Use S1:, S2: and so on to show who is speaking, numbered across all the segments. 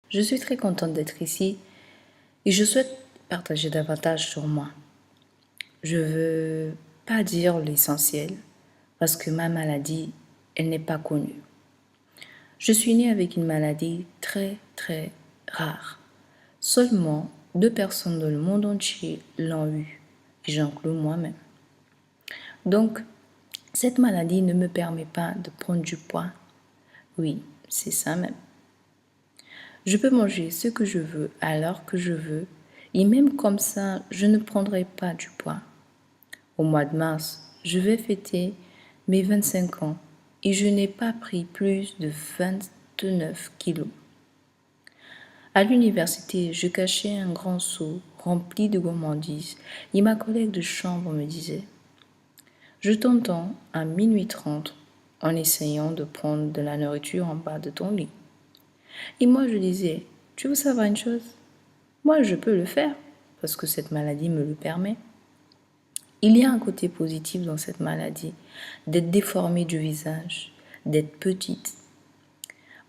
S1: Je suis très contente d'être ici et je souhaite partager davantage sur moi. Je veux pas dire l'essentiel parce que ma maladie, elle n'est pas connue. Je suis née avec une maladie très très rare. Seulement 2 personnes dans le monde entier l'ont eu et j'inclus moi-même. Donc, cette maladie ne me permet pas de prendre du poids. Oui, c'est ça même. Je peux manger ce que je veux à l'heure que je veux et même comme ça, je ne prendrai pas du poids. Au mois de mars, je vais fêter mes 25 ans et je n'ai pas pris plus de 29 kilos. À l'université, je cachais un grand seau rempli de gourmandises et ma collègue de chambre me disait « Je t'entends à minuit 30 en essayant de prendre de la nourriture en bas de ton lit. » Et moi je disais « Tu veux savoir une chose ? Moi je peux le faire parce que cette maladie me le permet. » Il y a un côté positif dans cette maladie, d'être déformée du visage, d'être petite.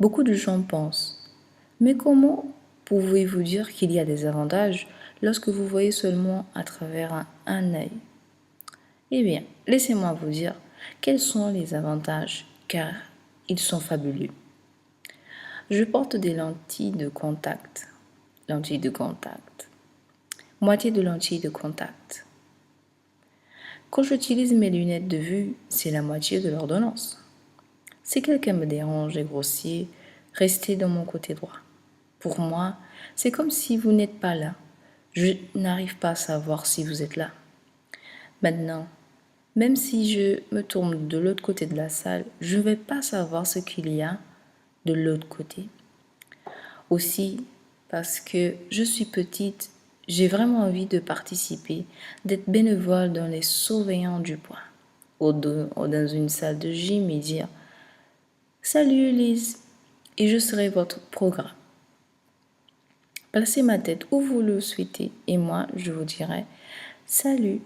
S1: Beaucoup de gens pensent, mais comment pouvez-vous dire qu'il y a des avantages lorsque vous voyez seulement à travers un œil? Eh bien, laissez-moi vous dire quels sont les avantages, car ils sont fabuleux. Je porte des lentilles de contact. Lentilles de contact. Moitié de lentilles de contact. Quand j'utilise mes lunettes de vue, c'est la moitié de l'ordonnance. Si quelqu'un me dérange et grossier, restez dans mon côté droit. Pour moi, c'est comme si vous n'êtes pas là. Je n'arrive pas à savoir si vous êtes là. Maintenant, même si je me tourne de l'autre côté de la salle, je ne vais pas savoir ce qu'il y a de l'autre côté. Aussi, parce que je suis petite, j'ai vraiment envie de participer, d'être bénévole dans les surveillants du poids, ou dans une salle de gym et dire « Salut Lise » et je serai votre programme. Placez ma tête où vous le souhaitez et moi, je vous dirai « Salut,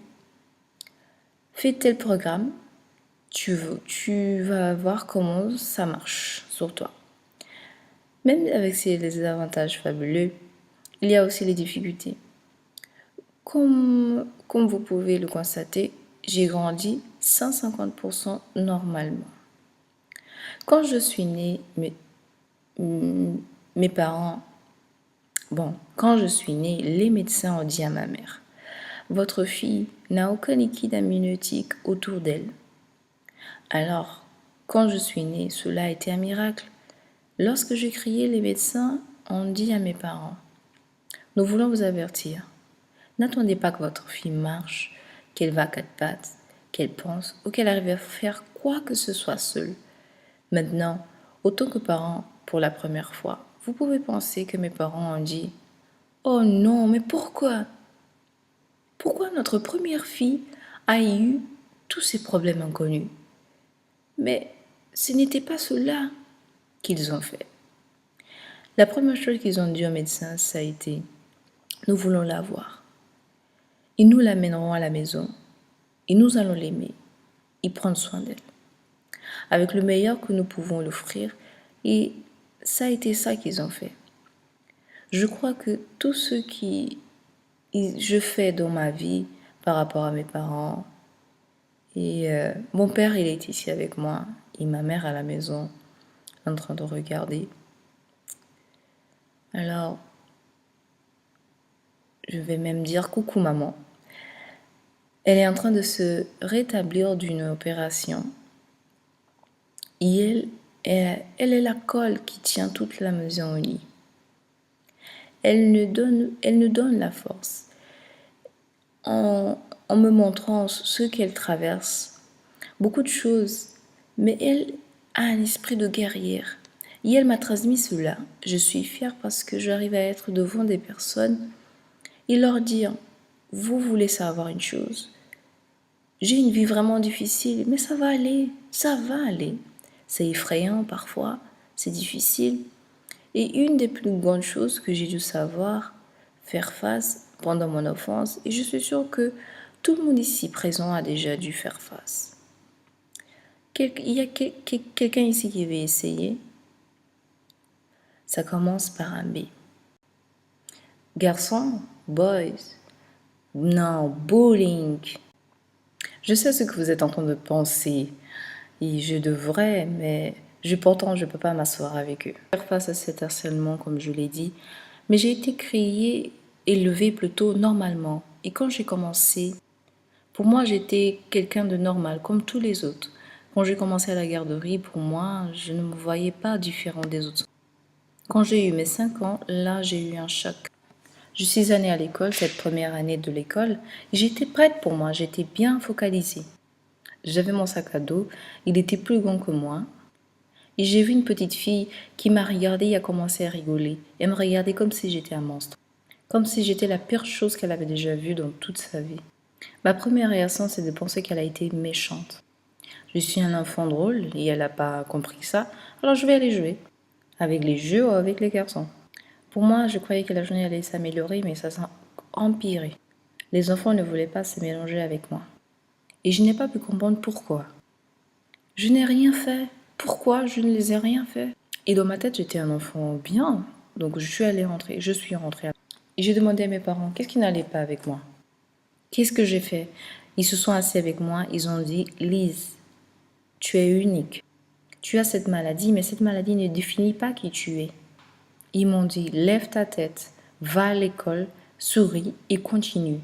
S1: fais tel programme, tu vas voir comment ça marche sur toi. » Même avec ces avantages fabuleux, il y a aussi les difficultés. Comme vous pouvez le constater, j'ai grandi 150% normalement. Quand je suis née, mes parents, quand je suis née, les médecins ont dit à ma mère, votre fille n'a aucun liquide amniotique autour d'elle. Alors, quand je suis née, cela a été un miracle. Lorsque j'ai crié, les médecins ont dit à mes parents, nous voulons vous avertir. N'attendez pas que votre fille marche, qu'elle va à 4 pattes, qu'elle pense ou qu'elle arrive à faire quoi que ce soit seule. Maintenant, autant que parent, pour la première fois, vous pouvez penser que mes parents ont dit « Oh non, mais pourquoi? Pourquoi notre première fille a eu tous ces problèmes inconnus ?» Mais ce n'était pas cela qu'ils ont fait. La première chose qu'ils ont dit au médecin, ça a été « Nous voulons la voir. Et nous l'amènerons à la maison et nous allons l'aimer et prendre soin d'elle avec le meilleur que nous pouvons l'offrir. » Et ça a été ça qu'ils ont fait. Je crois que tout ce que je fais dans ma vie par rapport à mes parents, et mon père il est ici avec moi et ma mère à la maison en train de regarder. Alors, je vais même dire coucou maman. Elle est en train de se rétablir d'une opération. Et elle est la colle qui tient toute la maison au lit. Elle nous donne la force en me montrant ce qu'elle traverse. Beaucoup de choses. Mais elle a un esprit de guerrière. Et elle m'a transmis cela. Je suis fière parce que j'arrive à être devant des personnes et leur dire, vous voulez savoir une chose? J'ai une vie vraiment difficile, mais ça va aller, ça va aller. C'est effrayant parfois, c'est difficile. Et une des plus grandes choses que j'ai dû savoir faire face pendant mon enfance, et je suis sûre que tout le monde ici présent a déjà dû faire face. Il y a quelqu'un ici qui veut essayer. Ça commence par un B. Garçon, boys. Non, bowling. Je sais ce que vous êtes en train de penser. Et je devrais, mais pourtant, je ne peux pas m'asseoir avec eux. Faire face à cet harcèlement, comme je l'ai dit, mais j'ai été créée, élevée plutôt normalement. Et quand j'ai commencé, pour moi, j'étais quelqu'un de normal, comme tous les autres. Quand j'ai commencé à la garderie, pour moi, je ne me voyais pas différent des autres. Quand j'ai eu mes 5 ans, là, j'ai eu un choc. Je suis allée à l'école, cette première année de l'école, et j'étais prête pour moi, j'étais bien focalisée. J'avais mon sac à dos, il était plus grand que moi, et j'ai vu une petite fille qui m'a regardée et a commencé à rigoler. Elle me regardait comme si j'étais un monstre, comme si j'étais la pire chose qu'elle avait déjà vue dans toute sa vie. Ma première réaction, c'est de penser qu'elle a été méchante. Je suis un enfant drôle et elle n'a pas compris ça, alors je vais aller jouer. Avec les jeux ou avec les garçons. Pour moi, je croyais que la journée allait s'améliorer, mais ça s'est empiré. Les enfants ne voulaient pas se mélanger avec moi. Et je n'ai pas pu comprendre pourquoi. Je n'ai rien fait. Pourquoi je ne les ai rien fait? Et dans ma tête, j'étais un enfant bien. Donc je suis rentrée. Et j'ai demandé à mes parents, qu'est-ce qui n'allait pas avec moi? Qu'est-ce que j'ai fait? Ils se sont assis avec moi, ils ont dit, Lise, tu es unique. Tu as cette maladie, mais cette maladie ne définit pas qui tu es. Ils m'ont dit, lève ta tête, va à l'école, souris et continue.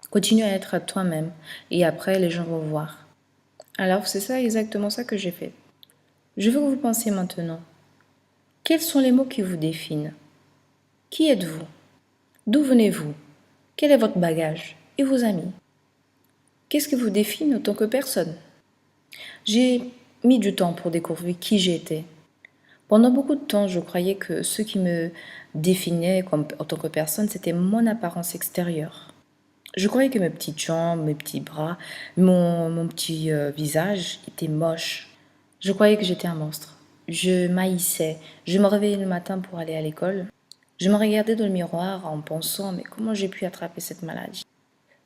S1: Continue à être à toi-même et après les gens vont voir. Alors c'est ça exactement ça que j'ai fait. Je veux que vous pensiez maintenant. Quels sont les mots qui vous définissent? Qui êtes-vous? D'où venez-vous? Quel est votre bagage? Et vos amis? Qu'est-ce qui vous définit en tant que personne? J'ai mis du temps pour découvrir qui j'étais. Pendant beaucoup de temps, je croyais que ce qui me définissait en tant que personne, c'était mon apparence extérieure. Je croyais que mes petites jambes, mes petits bras, mon petit visage étaient moches. Je croyais que j'étais un monstre. Je maïssais. Je me réveillais le matin pour aller à l'école. Je me regardais dans le miroir en pensant, mais comment j'ai pu attraper cette maladie?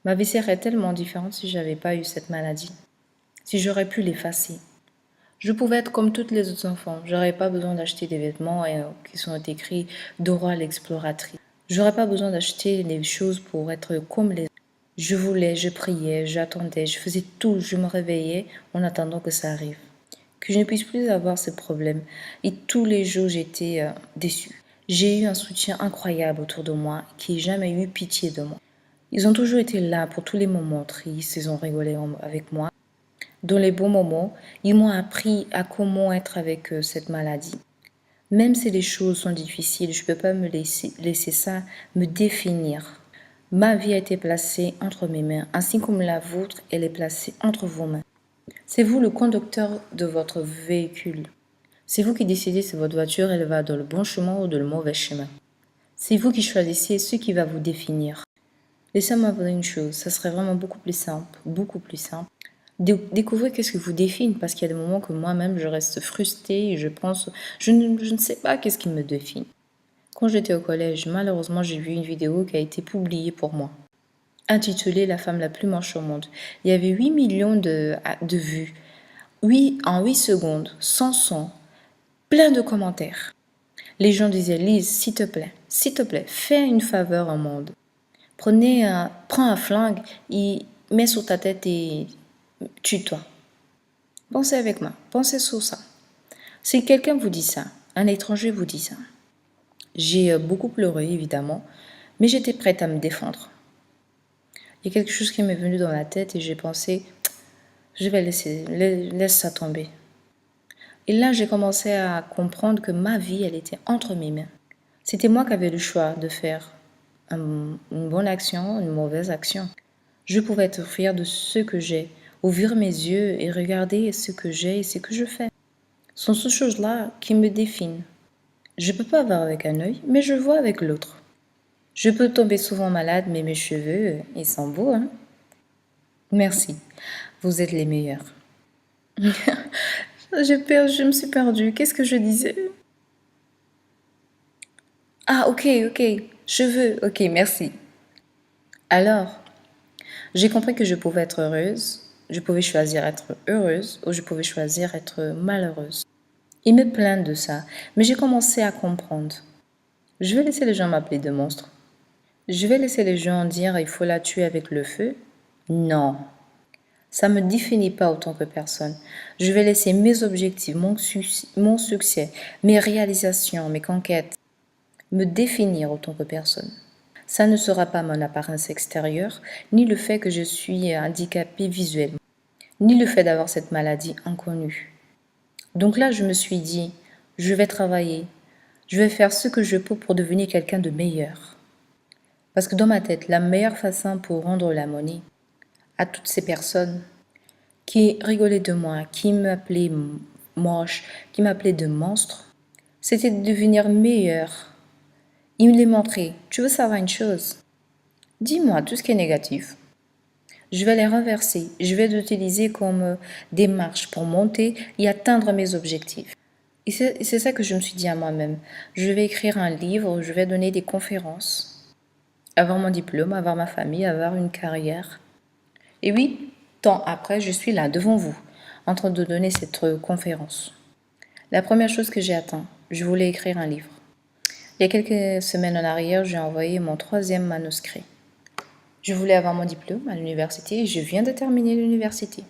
S1: Ma vie serait tellement différente si j'avais pas eu cette maladie. Si j'aurais pu l'effacer. Je pouvais être comme tous les autres enfants. J'aurais pas besoin d'acheter des vêtements qui sont écrits Dora l'exploratrice. J'aurais pas besoin d'acheter des choses pour être comme les autres. Je voulais, je priais, j'attendais, je faisais tout, je me réveillais en attendant que ça arrive. Que je ne puisse plus avoir ce problème. Et tous les jours, j'étais déçue. J'ai eu un soutien incroyable autour de moi qui n'a jamais eu pitié de moi. Ils ont toujours été là pour tous les moments tristes, ils ont rigolé avec moi. Dans les bons moments, ils m'ont appris à comment être avec cette maladie. Même si les choses sont difficiles, je ne peux pas me laisser ça me définir. Ma vie a été placée entre mes mains, ainsi comme la vôtre, elle est placée entre vos mains. C'est vous le conducteur de votre véhicule. C'est vous qui décidez si votre voiture elle va dans le bon chemin ou dans le mauvais chemin. C'est vous qui choisissez ce qui va vous définir. Laissez-moi vous dire une chose, ça serait vraiment beaucoup plus simple, découvrir qu'est-ce qui vous définit, parce qu'il y a des moments que moi-même je reste frustrée et je pense, je ne sais pas qu'est-ce qui me définit. Quand j'étais au collège, malheureusement, j'ai vu une vidéo qui a été publiée pour moi, intitulée La femme la plus moche au monde. Il y avait 8 millions de vues, en 8 secondes, sans son, plein de commentaires. Les gens disaient, Lise, s'il te plaît, fais une faveur au monde. Prends un flingue et mets sur ta tête et tue-toi. Pensez avec moi, pensez sur ça. Si quelqu'un vous dit ça, un étranger vous dit ça, j'ai beaucoup pleuré évidemment, mais j'étais prête à me défendre. Il y a quelque chose qui m'est venu dans la tête et j'ai pensé, je vais laisse ça tomber. Et là, j'ai commencé à comprendre que ma vie, elle était entre mes mains. C'était moi qui avais le choix de faire une bonne action, une mauvaise action. Je pouvais être fière de ce que j'ai, ouvrir mes yeux et regarder ce que j'ai et ce que je fais. Ce sont ces choses-là qui me définissent. Je ne peux pas voir avec un œil, mais je vois avec l'autre. Je peux tomber souvent malade, mais mes cheveux, ils sont beaux, hein? Merci, vous êtes les meilleurs. Je me suis perdue. Qu'est-ce que je disais? Ah, ok, cheveux, ok, merci. Alors, j'ai compris que je pouvais être heureuse, je pouvais choisir être heureuse ou je pouvais choisir être malheureuse. Il me plaint de ça, mais j'ai commencé à comprendre. Je vais laisser les gens m'appeler de monstre. Je vais laisser les gens dire il faut la tuer avec le feu. Non, ça ne me définit pas autant que personne. Je vais laisser mes objectifs, mon succès, mes réalisations, mes conquêtes me définir autant que personne. Ça ne sera pas mon apparence extérieure, ni le fait que je suis handicapée visuellement, ni le fait d'avoir cette maladie inconnue. Donc là, je me suis dit, je vais travailler, je vais faire ce que je peux pour devenir quelqu'un de meilleur. Parce que dans ma tête, la meilleure façon pour rendre la monnaie à toutes ces personnes qui rigolaient de moi, qui m'appelaient moche, qui m'appelaient de monstre, c'était de devenir meilleur. Il me les montrait. Tu veux savoir une chose? Dis-moi tout ce qui est négatif. Je vais les renverser. Je vais l'utiliser comme démarche pour monter et atteindre mes objectifs. Et c'est ça que je me suis dit à moi-même. Je vais écrire un livre, je vais donner des conférences, avoir mon diplôme, avoir ma famille, avoir une carrière. Et 8 ans après, je suis là devant vous, en train de donner cette conférence. La première chose que j'ai atteint, je voulais écrire un livre. Il y a quelques semaines en arrière, j'ai envoyé mon 3e manuscrit. Je voulais avoir mon diplôme à l'université et je viens de terminer l'université.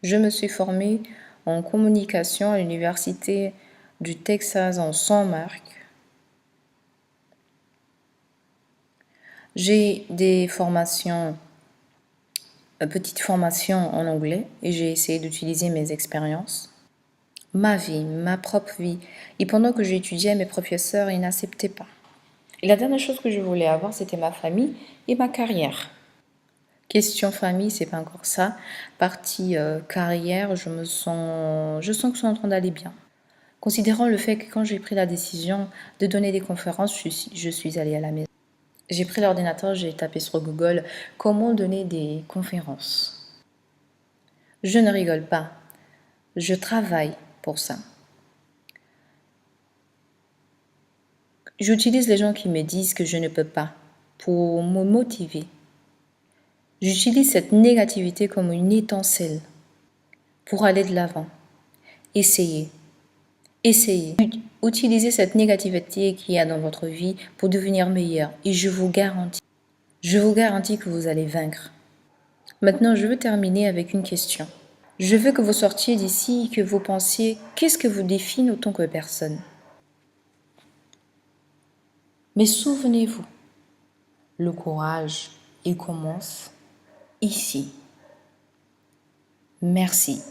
S1: Je me suis formée en communication à l'université du Texas en San Marcos. J'ai des formations, petites formations en anglais et j'ai essayé d'utiliser mes expériences, ma vie, ma propre vie. Et pendant que j'étudiais, mes professeurs, ils n'acceptaient pas. Et la dernière chose que je voulais avoir, c'était ma famille et ma carrière. Question famille, c'est pas encore ça. Partie carrière, je sens que je suis en train d'aller bien. Considérant le fait que quand j'ai pris la décision de donner des conférences, je suis allée à la maison. J'ai pris l'ordinateur, j'ai tapé sur Google comment donner des conférences. Je ne rigole pas. Je travaille pour ça. J'utilise les gens qui me disent que je ne peux pas pour me motiver. J'utilise cette négativité comme une étincelle pour aller de l'avant. Essayez. Essayez. Utilisez cette négativité qu'il y a dans votre vie pour devenir meilleur. Et je vous garantis que vous allez vaincre. Maintenant, je veux terminer avec une question. Je veux que vous sortiez d'ici et que vous pensiez qu'est-ce que vous définit autant que personne. Mais souvenez-vous, le courage, il commence ici. Merci.